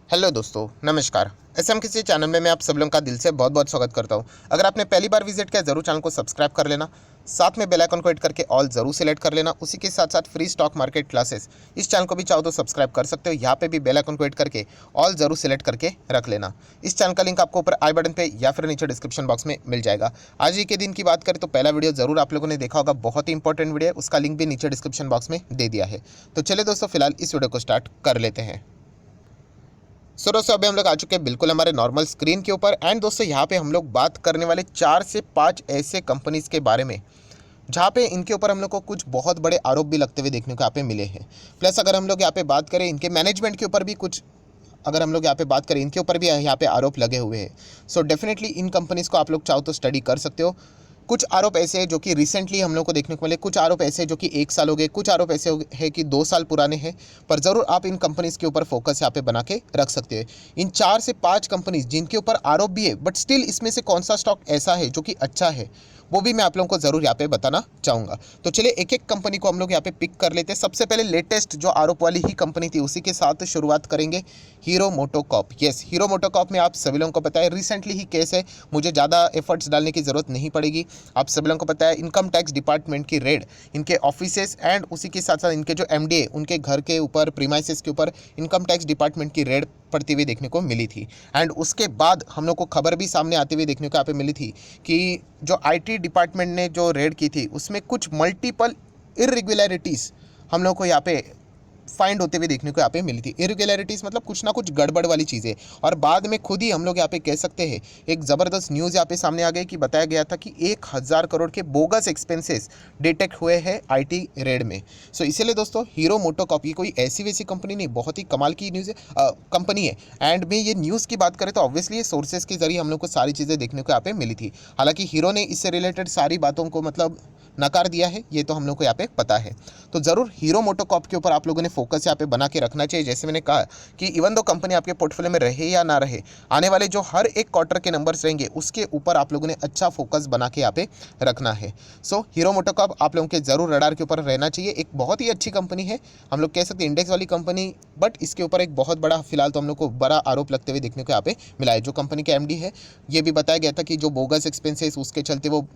Hello दोस्तों, नमस्कार। SM किसी चैनल में मैं आप सब लोगों का दिल से बहुत बहुत स्वागत करता हूं। अगर आपने पहली बार विजिट किया ज़रूर चैनल को सब्सक्राइब कर लेना, साथ में बेल आइकन को हिट करके ऑल ज़रूर सेलेक्ट कर लेना। उसी के साथ साथ फ्री स्टॉक मार्केट क्लासेस इस चैनल को भी चाहो तो सब्सक्राइब कर सकते हो। यहाँ पे भी बेल आइकन को हिट करके ऑल ज़रूर सेलेक्ट करके रख लेना। इस चैनल का लिंक आपको ऊपर आई बटन पे या फिर नीचे डिस्क्रिप्शन बॉक्स में मिल जाएगा। आज ही के दिन की बात करें तो पहला वीडियो ज़रूर आप लोगों ने देखा होगा, बहुत ही इंपॉर्टेंट वीडियो है, उसका लिंक भी नीचे डिस्क्रिप्शन बॉक्स में दे दिया है। तो चलिए दोस्तों, फिलहाल इस वीडियो को स्टार्ट कर लेते हैं। सो दोस्तों, अभी हम लोग आ चुके हैं बिल्कुल हमारे नॉर्मल स्क्रीन के ऊपर। एंड दोस्तों, यहाँ पे हम लोग बात करने वाले 4 से 5 ऐसे कंपनीज के बारे में जहाँ पे इनके ऊपर हम लोग को कुछ बहुत बड़े आरोप भी लगते हुए देखने को यहाँ पे मिले हैं। प्लस अगर हम लोग यहाँ पे बात करें इनके मैनेजमेंट के ऊपर भी कुछ, अगर हम लोग यहाँ पे बात करें इनके ऊपर भी यहाँ पे आरोप लगे हुए हैं। सो डेफिनेटली इन कंपनीज़ को आप लोग चाहो तो स्टडी कर सकते हो। कुछ आरोप ऐसे हैं जो कि रिसेंटली हम लोग को देखने को मिले, कुछ आरोप ऐसे हैं जो कि 1 साल हो गए, कुछ आरोप ऐसे हैं कि 2 साल पुराने हैं। पर ज़रूर आप इन कंपनीज़ के ऊपर फोकस यहाँ पे बना के रख सकते हैं। इन 4 से 5 कंपनीज जिनके ऊपर आरोप भी है, बट स्टिल इसमें से कौन सा स्टॉक ऐसा है जो कि अच्छा है, वो भी मैं आप लोगों को ज़रूर यहाँ पे बताना चाहूँगा। तो चलिए एक एक कंपनी को हम लोग यहाँ पे पिक कर लेते हैं। सबसे पहले लेटेस्ट जो आरोप वाली ही कंपनी थी उसी के साथ शुरुआत करेंगे, hero MotoCorp. Yes, hero MotoCorp में आप सभी लोगों को पता है रिसेंटली ही केस है, मुझे ज़्यादा एफर्ट्स डालने की ज़रूरत नहीं पड़ेगी। आप सभी लोगों को पता है इनकम टैक्स डिपार्टमेंट की रेड इनके ऑफिसेस एंड उसी के साथ साथ इनके जो एमडी है उनके घर के ऊपर, प्रीमाइसेस के ऊपर इनकम टैक्स डिपार्टमेंट की रेड पड़ती हुई देखने को मिली थी। एंड उसके बाद हम लोग को खबर भी सामने आती हुई देखने को यहाँ पे मिली थी कि जो आईटी डिपार्टमेंट ने जो रेड की थी उसमें कुछ मल्टीपल इरेगुलरिटीज़ हम लोग को यहाँ पे फाइंड होते हुए देखने को यहाँ पे मिली थी। इरेगुलरिटीज़ मतलब कुछ ना कुछ गड़बड़ वाली चीज़ें। और बाद में खुद ही हम लोग यहाँ पे कह सकते हैं एक ज़बरदस्त न्यूज़ यहाँ पे सामने आ गई कि बताया गया था कि 1000 करोड़ के बोगस एक्सपेंसेस डिटेक्ट हुए हैं आईटी रेड में। सो इसीलिए दोस्तों हीरो मोटोकॉर्प ये कोई ऐसी वैसी कंपनी नहीं, बहुत ही कमाल की न्यूज़ है, कंपनी है। एंड में ये न्यूज़ की बात करें तो ऑब्वियसली ये सोर्सेज के जरिए हम लोग को सारी चीज़ें देखने को यहाँ पे मिली थी। हालांकि हीरो ने इससे रिलेटेड सारी बातों को मतलब नकार दिया है, ये तो हम लोग को यहाँ पे पता है। तो ज़रूर हीरो मोटोकॉर्प के ऊपर आप लोगों ने फोकस यहाँ पे बना के रखना चाहिए। जैसे मैंने कहा कि इवन दो कंपनी आपके पोर्टफोलियो में रहे या ना रहे, आने वाले जो हर एक क्वार्टर के नंबर्स रहेंगे उसके ऊपर आप लोगों ने अच्छा फोकस बना के यहाँ पे रखना है। सो हीरो मोटोकॉर्प आप लोगों के ज़रूर रडार के ऊपर रहना चाहिए। एक बहुत ही अच्छी कंपनी है, हम लोग कह सकते हैं इंडेक्स वाली कंपनी, बट इसके ऊपर एक बहुत बड़ा फिलहाल तो हम लोग को बड़ा आरोप लगते हुए देखने को यहाँ पे मिला है। जो कंपनी के एमडी है, ये भी बताया गया था कि जो बोगस एक्सपेंसेस उसके चलते वो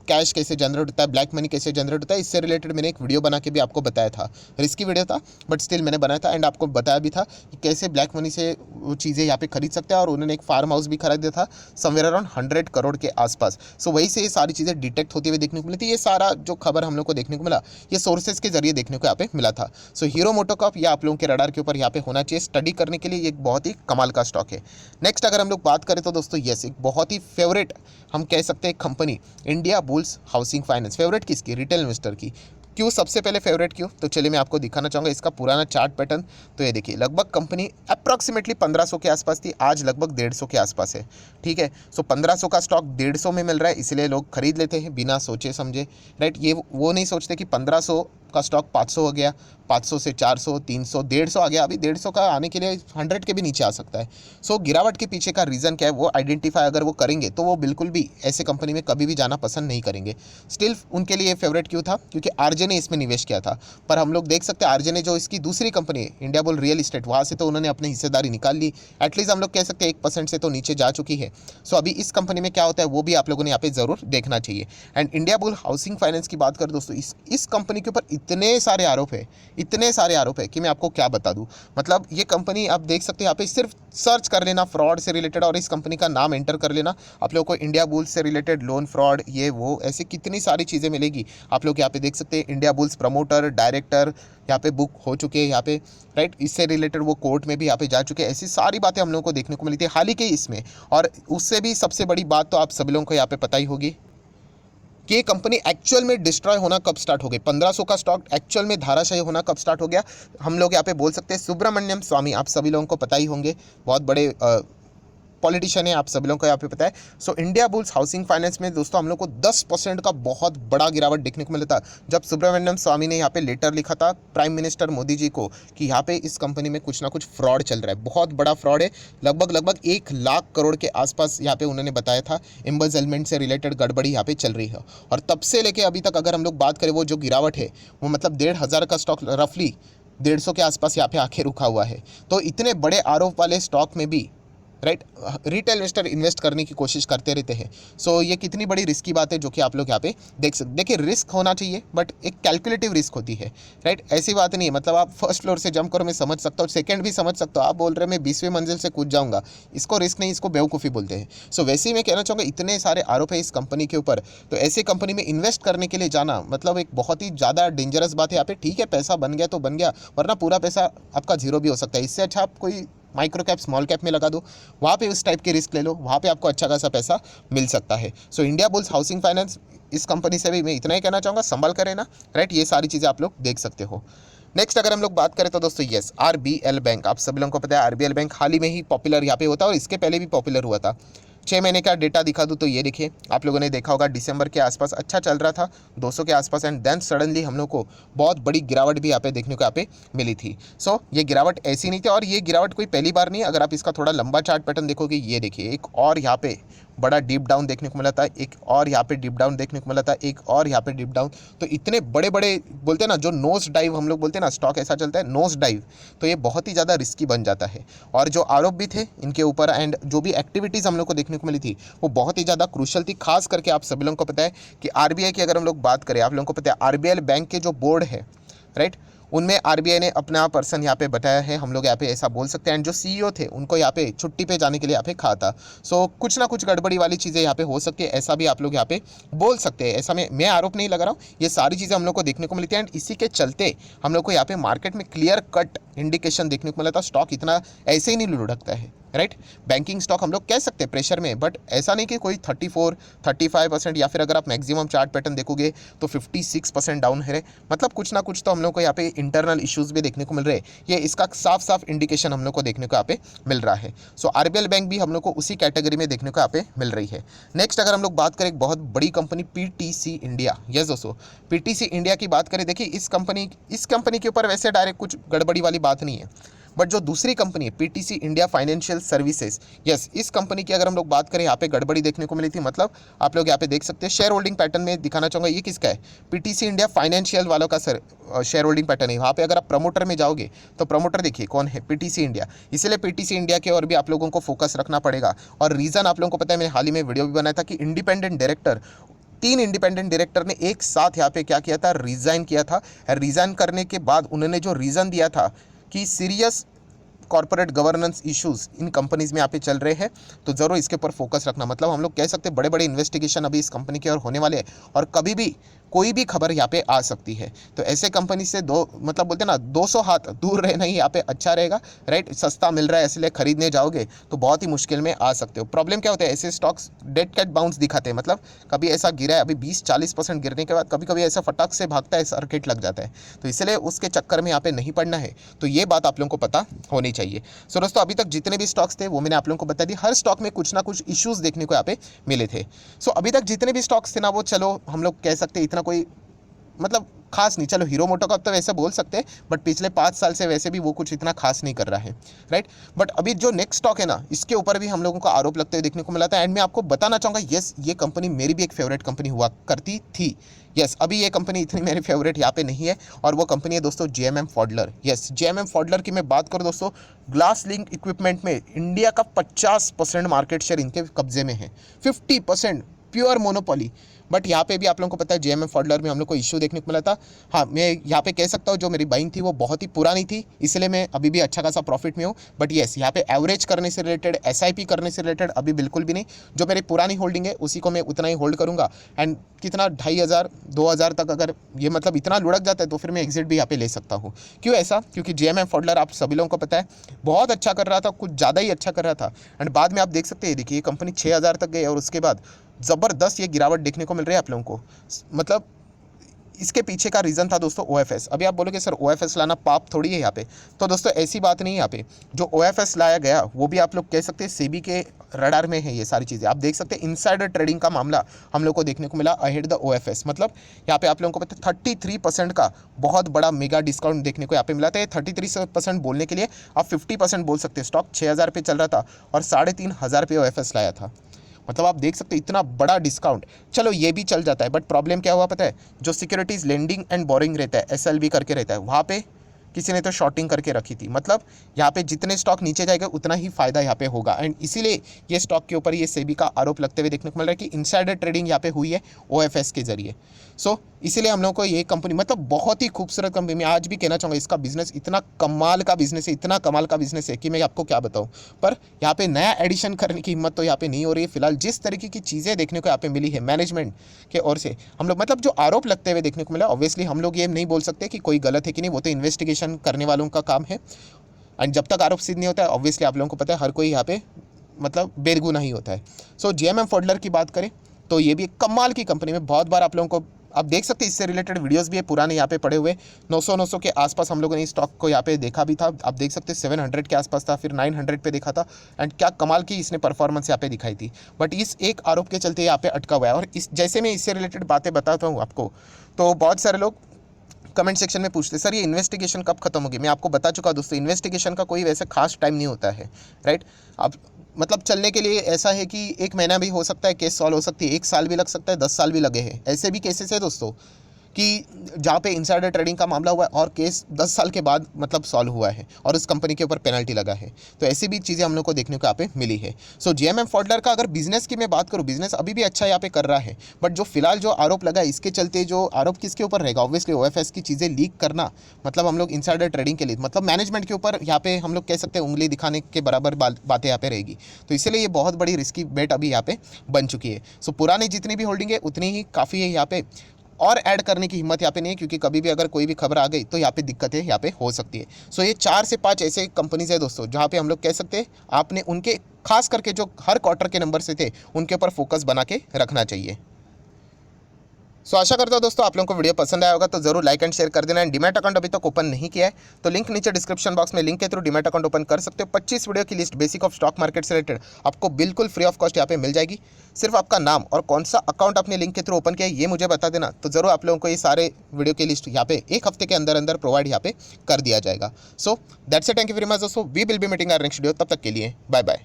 कैश कैसे जनरेट होता है, ब्लैक मनी कैसे जनरेट होता है, इससे रिलेटेड मैंने एक वीडियो बना के भी आपको बताया था। रिस्की वीडियो था बट स्टिल मैंने बनाया था एंड आपको बताया भी था कि कैसे ब्लैक मनी से वो चीज़ें यहाँ पे खरीद सकते हैं। और उन्होंने एक फार्म हाउस भी खरीदा था समवेयर अराउंड 100 करोड़ के आसपास। सो वहीं से ये सारी चीज़ें डिटेक्ट होती हुई देखने को मिली थी। ये सारा जो खबर हम लोग को देखने को मिला ये सोर्सेज के जरिए देखने को यहाँ पे मिला था। सो हीरो मोटोकॉर्प ये आप लोगों के रडार के ऊपर यहाँ पे होना चाहिए, स्टडी करने के लिए एक बहुत ही कमाल का स्टॉक है। नेक्स्ट अगर हम लोग बात करें तो दोस्तों यस, एक बहुत ही फेवरेट हम कह सकते हैं company, India bulls housing finance. Favourite किसकी? रिटेल इन्वेस्टर की। क्यों सबसे पहले फेवरेट क्यों? तो चलिए मैं आपको दिखाना चाहूँगा इसका पुराना चार्ट पैटर्न। तो ये देखिए, लगभग कंपनी अप्रॉक्सीमेटली 1500 के आसपास थी, आज लगभग 150 के आसपास है। ठीक है, सो 1500 का स्टॉक 150 में मिल रहा है, इसलिए लोग खरीद लेते हैं बिना सोचे समझे, राइट। ये वो नहीं सोचते कि 1500 का स्टॉक 500 हो गया, 500 से 400, 300, 150 आ गया, अभी 150 का आने के लिए 100 के भी नीचे आ सकता है। सो गिरावट के पीछे का रीज़न क्या है वो आइडेंटिफाई अगर वो करेंगे तो वो बिल्कुल भी ऐसे कंपनी में कभी भी जाना पसंद नहीं करेंगे। स्टिल उनके लिए फेवरेट क्यों था? क्योंकि आरजे ने इसमें निवेश किया था। पर हम लोग देख सकते हैं आरजे ने जो इसकी दूसरी कंपनी है इंडिया बुल रियल इस्टेट, वहाँ से तो उन्होंने अपनी हिस्सेदारी निकाल ली, एटलीस्ट हम लोग कह सकते हैं 1% से तो नीचे जा चुकी है। सो अभी इस कंपनी में क्या होता है वो भी आप लोगों ने यहाँ पे ज़रूर देखना चाहिए। And India bull housing finance की बात करें दोस्तों, इस कंपनी के ऊपर इतने सारे आरोप है, इतने सारे आरोप है कि मैं आपको क्या बता दूं। मतलब ये कंपनी आप देख सकते हैं यहाँ पे, सिर्फ सर्च कर लेना फ्रॉड से रिलेटेड और इस कंपनी का नाम एंटर कर लेना, आप लोगों को इंडिया बुल्स से रिलेटेड लोन फ्रॉड ये वो ऐसी कितनी सारी चीज़ें मिलेगी। आप लोग यहाँ पे देख सकते हैं इंडिया बुल्स प्रमोटर डायरेक्टर यहाँ पे बुक हो चुके हैं यहाँ पे, राइट। इससे रिलेटेड वो कोर्ट में भी यहाँ पे जा चुके हैं। ऐसी सारी बातें हम लोगों को देखने को मिली थी हाल ही के इसमें। और उससे भी सबसे बड़ी बात तो आप सभी लोगों को यहाँ पे पता ही होगी कि ये कंपनी एक्चुअल में डिस्ट्रॉय होना कब स्टार्ट हो गई। 1500 का स्टॉक एक्चुअल में धाराशायी होना कब स्टार्ट हो गया? हम लोग यहाँ पे बोल सकते हैं सुब्रमण्यम स्वामी, आप सभी लोगों को पता ही होंगे, बहुत बड़े पॉलिटिशियन है, आप सभी लोगों को यहाँ पे पता है। So India bulls housing finance में दोस्तों हम लोग को 10% का बहुत बड़ा गिरावट देखने को मिला था जब सुब्रमण्यम स्वामी ने यहाँ पे लेटर लिखा था प्राइम मिनिस्टर मोदी जी को कि यहाँ पे इस कंपनी में कुछ ना कुछ फ्रॉड चल रहा है, बहुत बड़ा फ्रॉड है। लगभग 1 लाख करोड़ के आसपास यहाँ पे उन्होंने बताया था एम्बेजलमेंट से रिलेटेड गड़बड़ी यहाँ पे चल रही है। और तब से लेके अभी तक अगर हम लोग बात करें वो जो गिरावट है वो मतलब 1500 का स्टॉक रफली 150 के आसपास यहाँ पे आके रुका हुआ है। तो इतने बड़े आरोप वाले स्टॉक में भी राइट रिटेल इन्वेस्टर इन्वेस्ट करने की कोशिश करते रहते हैं। सो ये कितनी बड़ी रिस्क की बात है जो कि आप लोग यहाँ पे देख सकते। देखिए रिस्क होना चाहिए बट एक कैलकुलेटिव रिस्क होती है, राइट। ऐसी बात नहीं है मतलब आप फर्स्ट फ्लोर से जंप करो मैं समझ सकता हूँ, सेकंड भी समझ सकता हूँ, आप बोल रहे हैं मैं 20वीं मंजिल से कूद जाऊँगा, इसको रिस्क नहीं, इसको बेवकूफ़ी बोलते हैं। सो वैसे ही मैं कहना चाहूँगा इतने सारे आरोप है इस कंपनी के ऊपर, तो ऐसी कंपनी में इन्वेस्ट करने के लिए जाना मतलब एक बहुत ही ज़्यादा डेंजरस बात है। यहाँ पे ठीक है पैसा बन गया तो बन गया, वरना पूरा पैसा आपका जीरो भी हो सकता है। इससे अच्छा आप कोई माइक्रो कैप स्मॉल कैप में लगा दो, वहाँ पे उस टाइप के रिस्क ले लो, वहाँ पे आपको अच्छा खासा पैसा मिल सकता है। So India bulls housing finance, इस कंपनी से भी मैं इतना ही कहना चाहूँगा संभल करें ना, राइट। ये सारी चीज़ें आप लोग देख सकते हो। नेक्स्ट अगर हम लोग बात करें तो दोस्तों यस आरबीएल बैंक, आप सभी लोगों को पता है आरबीएल बैंक हाल ही में ही पॉपुलर यहाँ पे होता है और इसके पहले भी पॉपुलर हुआ था। 6 महीने का डेटा दिखा दूँ तो ये देखिए आप लोगों ने देखा होगा दिसंबर के आसपास अच्छा चल रहा था 200 के आसपास, एंड देन सडनली हम लोग को बहुत बड़ी गिरावट भी यहाँ पे देखने को यहाँ पे मिली थी। सो ये गिरावट ऐसी नहीं थी और ये गिरावट कोई पहली बार नहीं। अगर आप इसका थोड़ा लंबा चार्ट पैटर्न देखोगे, ये देखिए एक और यहाँ पे बड़ा डीप डाउन देखने को मिला था, एक और यहाँ पे डीप डाउन देखने को मिला था, एक और यहाँ पे डीप डाउन। तो इतने बड़े बड़े बोलते हैं ना जो नोज डाइव हम लोग बोलते हैं ना, स्टॉक ऐसा चलता है नोज डाइव, तो ये बहुत ही ज़्यादा रिस्की बन जाता है। और जो आरोप भी थे इनके ऊपर एंड जो भी एक्टिविटीज़ हम लोग को देखने को मिली थी वो बहुत ही ज़्यादा क्रूशल थी। खास करके आप सभी लोगों को पता है कि आरबीआई की अगर हम लोग बात करें, आप लोगों को पता है आरबीएल बैंक के जो बोर्ड है राइट, उनमें आरबीआई ने अपना पर्सन यहाँ पे बताया है, हम लोग यहाँ पे ऐसा बोल सकते हैं। एंड जो सीईओ थे उनको यहाँ पे छुट्टी पे जाने के लिए यहाँ पे कहा था। सो कुछ ना कुछ गड़बड़ी वाली चीज़ें यहाँ पे हो सकती है, ऐसा भी आप लोग यहाँ पे बोल सकते हैं। ऐसा मैं आरोप नहीं लगा रहा हूँ, ये सारी चीज़ें हम लोग को देखने को मिली थी एंड इसी के चलते हम लोग को यहाँ पे मार्केट में क्लियर कट इंडिकेशन देखने को मिला था। स्टॉक इतना ऐसे ही नहीं लुढ़कता है, राइट। बैंकिंग स्टॉक हम लोग कह सकते हैं प्रेशर में, बट ऐसा नहीं कि कोई 34-35% या फिर अगर आप मैक्सिमम चार्ट पैटर्न देखोगे तो 56% डाउन है। मतलब कुछ ना कुछ तो हम लोग को यहाँ पे इंटरनल इश्यूज भी देखने को मिल रहे हैं, ये इसका साफ साफ इंडिकेशन हम लोग को देखने को यहाँ पे मिल रहा है। सो आरबीएल बैंक भी हम लोग को उसी कैटेगरी में देखने को यहाँ पे मिल रही है। नेक्स्ट अगर हम लोग बात करें एक बहुत बड़ी कंपनी पीटीसी इंडिया, यस दोस्तों पीटीसी इंडिया की बात करें, देखिए इस कंपनी के ऊपर वैसे डायरेक्ट कुछ गड़बड़ी वाली बात नहीं है, बट जो दूसरी कंपनी है PTC India financial services, yes इस कंपनी की अगर हम लोग बात करें यहाँ पे गड़बड़ी देखने को मिली थी। मतलब आप लोग यहाँ पे देख सकते हैं शेयर होल्डिंग पैटर्न में दिखाना चाहूँगा ये किसका है, पीटीसी इंडिया फाइनेंशियल वालों का शेयर होल्डिंग पैटर्न है। वहाँ पे अगर आप प्रमोटर में जाओगे तो प्रमोटर देखिए कौन है, पीटीसी इंडिया। इसलिए पीटीसी इंडिया के और भी आप लोगों को फोकस रखना पड़ेगा। और रीज़न आप लोगों को पता है, मैंने हाल ही में वीडियो भी बनाया था कि इंडिपेंडेंट डायरेक्टर 3 इंडिपेंडेंट डायरेक्टर ने एक साथ यहाँ पे क्या किया था, रिज़ाइन किया था। रिज़ाइन करने के बाद उन्होंने जो रीज़न दिया था कि serious corporate governance issues in companies में यहाँ पे चल रहे हैं, तो ज़रूर इसके ऊपर फोकस रखना। मतलब हम लोग कह सकते हैं बड़े बड़े इन्वेस्टिगेशन अभी इस कंपनी के और होने वाले हैं और कभी भी कोई भी खबर यहाँ पे आ सकती है। तो ऐसे कंपनी से मतलब बोलते हैं ना 200 हाथ दूर रहना ही यहाँ पे अच्छा रहेगा, राइट। सस्ता मिल रहा है इसलिए खरीदने जाओगे तो बहुत ही मुश्किल में आ सकते हो। प्रॉब्लम क्या होता है, ऐसे स्टॉक्स डेड कैट बाउंस दिखाते हैं। मतलब कभी ऐसा गिरा है, अभी 20-40% गिरने के बाद कभी कभी ऐसा फटाक से भागता है, सर्किट लग जाता है। तो इसलिए उसके चक्कर में यहाँ पे नहीं पड़ना है, तो ये बात आप लोगों को पता होनी चाहिए। सो दोस्तों अभी तक जितने भी स्टॉक्स थे वो मैंने आप लोगों को बता दी, हर स्टॉक में कुछ ना कुछ इश्यूज देखने को यहाँ पे मिले थे। सो अभी तक जितने भी स्टॉक्स थे ना वो चलो हम लोग कह सकते हैं इतना कोई मतलब खास नहीं। चलो हीरो मोटो का तो वैसे बोल सकते हैं, बट पिछले 5 साल से वैसे भी वो कुछ इतना खास नहीं कर रहा है, राइट। बट अभी जो नेक्स्ट स्टॉक है ना इसके ऊपर भी हम लोगों को आरोप लगते हुए देखने को मिला था। एंड मैं आपको बताना चाहूँगा यस ये कंपनी मेरी भी एक फेवरेट कंपनी हुआ करती थी। यस अभी ये कंपनी इतनी मेरी फेवरेट यहाँ पे नहीं है और वो कंपनी है दोस्तों जेएमएम फॉडलर। यस जेएमएम फॉडलर की मैं बात करूँ दोस्तों, ग्लास लिंक इक्विपमेंट में इंडिया का 50% मार्केट शेयर इनके कब्जे में है, 50% प्योर मोनोपोली। बट यहाँ पे भी आप लोगों को पता है जेएमएम फॉडलर में हम लोग को इश्यू देखने को मिला था। हाँ मैं यहाँ पे कह सकता हूँ जो मेरी बाइंग थी वो बहुत ही पुरानी थी, इसलिए मैं अभी भी अच्छा खासा प्रॉफिट में हूँ। बट येस यहाँ पे एवरेज करने से रिलेटेड, एसआईपी करने से रिलेटेड अभी बिल्कुल भी नहीं। जो मेरी पुरानी होल्डिंग है उसी को मैं उतना ही होल्ड करूँगा। एंड कितना 2500-2000 तक अगर ये मतलब इतना लुढ़क जाता है तो फिर मैं एग्जिट भी यहाँ पे ले सकता हूँ। क्यों ऐसा, क्योंकि जेएमएम फॉडलर आप सभी लोगों को पता है बहुत अच्छा कर रहा था, कुछ ज़्यादा ही अच्छा कर रहा था। एंड बाद में आप देख सकते हैं, देखिए ये कंपनी 6000 तक गई और उसके बाद ज़बरदस्त ये गिरावट देखने को मिल रही है आप लोगों को। मतलब इसके पीछे का रीज़न था दोस्तों ओएफएस। अभी आप बोलोगे सर ओएफएस लाना पाप थोड़ी है यहाँ पे, तो दोस्तों ऐसी बात नहीं है। यहाँ पे जो ओएफएस लाया गया वो भी आप लोग कह सकते हैं सेबी के रडार में है। ये सारी चीज़ें आप देख सकते हैं, इनसाइडर ट्रेडिंग का मामला हम लोग को देखने को मिला अहेड द ओएफएस। मतलब यहाँ पे आप लोगों को पता है 33% का बहुत बड़ा मेगा डिस्काउंट देखने को यहाँ पे मिला था। 33% बोलने के लिए आप 50% बोल सकते हैं। स्टॉक 6000 पे चल रहा था और 3500 पे ओएफएस लाया था। मतलब आप देख सकते हैं इतना बड़ा डिस्काउंट। चलो ये भी चल जाता है, बट प्रॉब्लम क्या हुआ पता है, जो सिक्योरिटीज़ लेंडिंग एंड बोरिंग रहता है एसएलबी करके रहता है, वहाँ पे किसी ने तो शॉर्टिंग करके रखी थी। मतलब यहाँ पे जितने स्टॉक नीचे जाएगा उतना ही फायदा यहाँ पे होगा, एंड इसीलिए ये स्टॉक के ऊपर ये सेबी का आरोप लगते हुए देखने को मिल रहा है कि इनसाइडर ट्रेडिंग यहाँ पे हुई है OFS के जरिए। सो इसीलिए हम लोग को ये कंपनी मतलब बहुत ही खूबसूरत कंपनी, मैं आज भी कहना चाहूँगा इसका बिजनेस इतना कमाल का बिजनेस है, इतना कमाल का बिजनेस है कि मैं आपको क्या बताऊँ। पर यहाँ पे नया एडिशन करने की हिम्मत तो यहाँ पे नहीं हो रही है फिलहाल। जिस तरीके की चीज़ें देखने को यहाँ पे मिली है मैनेजमेंट के ओर से, हम लोग मतलब जो आरोप लगते हुए देखने को मिला, ऑब्वियसली हम लोग ये नहीं बोल सकते कि कोई गलत है कि नहीं, वो तो इन्वेस्टिगेशन करने वालों का काम है। एंड जब तक आरोप सिद्ध नहीं होता है, ऑब्वियसली आप लोगों को पता है हर कोई यहाँ पे मतलब बेरगुनाह ही होता है। सो GMM फॉडलर की बात करें तो ये भी एक कमाल की कंपनी में बहुत बार आप लोगों को आप देख सकते हैं, इससे रिलेटेड वीडियोस भी है पुराने यहाँ पे पड़े हुए। 900 के आसपास हम लोगों ने इस स्टॉक को यहाँ पे देखा भी था, आप देख सकते हैं 700 के आसपास था, फिर 900 पे देखा था, एंड क्या कमाल की इसने परफॉर्मेंस यहाँ पे दिखाई थी। बट इस एक आरोप के चलते यहाँ पे अटका हुआ है। और इस जैसे मैं इससे रिलेटेड बातें बताता हूँ आपको, तो बहुत सारे लोग कमेंट सेक्शन में पूछते सर ये इन्वेस्टिगेशन कब खत्म होगी। मैं आपको बता चुका दोस्तों, इन्वेस्टिगेशन का कोई वैसे खास टाइम नहीं होता है, राइट। अब मतलब चलने के लिए ऐसा है कि 1 महीना भी हो सकता है, केस सॉल्व हो सकती है, 1 साल भी लग सकता है, 10 साल भी लगे हैं। ऐसे भी केसेस है दोस्तों कि जहाँ पे इनसाइडर ट्रेडिंग का मामला हुआ है और केस 10 साल के बाद मतलब सॉल्व हुआ है और उस कंपनी के ऊपर पेनल्टी लगा है। तो ऐसी भी चीज़ें हम लोग को देखने को यहाँ पे मिली है। सो GMM फॉडलर का अगर बिजनेस की मैं बात करूँ, बिजनेस अभी भी अच्छा यहाँ पे कर रहा है, बट जो फिलहाल जो आरोप लगा है इसके चलते जो आरोप किसके ऊपर रहेगा, ऑब्वियसली OFS की चीज़ें लीक करना, मतलब हम लोग इनसाइडर ट्रेडिंग के लिए मतलब मैनेजमेंट के ऊपर यहाँ पे हम लोग कह सकते हैं उंगली दिखाने के बराबर बातें यहाँ पे रहेगी। तो इसलिए ये बहुत बड़ी रिस्की बेट अभी यहाँ पे बन चुकी है। सो पुरानी जितनी भी होल्डिंग है उतनी ही काफ़ी है यहाँ पे, और ऐड करने की हिम्मत यहाँ पे नहीं है, क्योंकि कभी भी अगर कोई भी खबर आ गई तो यहाँ पे दिक्कतें यहाँ पे हो सकती है। सो ये 4 से 5 ऐसे कंपनीज है दोस्तों जहाँ पे हम लोग कह सकते हैं आपने उनके खास करके जो हर क्वार्टर के नंबर से थे उनके ऊपर फोकस बना के रखना चाहिए। सो आशा करता हूँ दोस्तों आप लोगों को वीडियो पसंद आया होगा, तो जरूर लाइक एंड शेयर कर देना। एंड डीमैट अकाउंट अभी तक ओपन नहीं किया है तो लिंक नीचे डिस्क्रिप्शन बॉक्स में लिंक के थ्रू डीमैट अकाउंट ओपन कर सकते हो। 25 वीडियो की list basic of stock market से रिलेटेड आपको बिल्कुल फ्री ऑफ कॉस्ट यहाँ पे मिल जाएगी। सिर्फ आपका नाम और कौन सा अकाउंट आपने लिंक के थ्रू ओपन किया है ये मुझे बता देना, तो जरूर आप लोगों को ये सारे वीडियो की लिस्ट यहाँ पे 1 हफ्ते के अंदर अंदर प्रोवाइड यहाँ पे कर दिया जाएगा। So that's it, thank you very much दोस्तों, we will be meeting our next video, तब तक के लिए बाय बाय।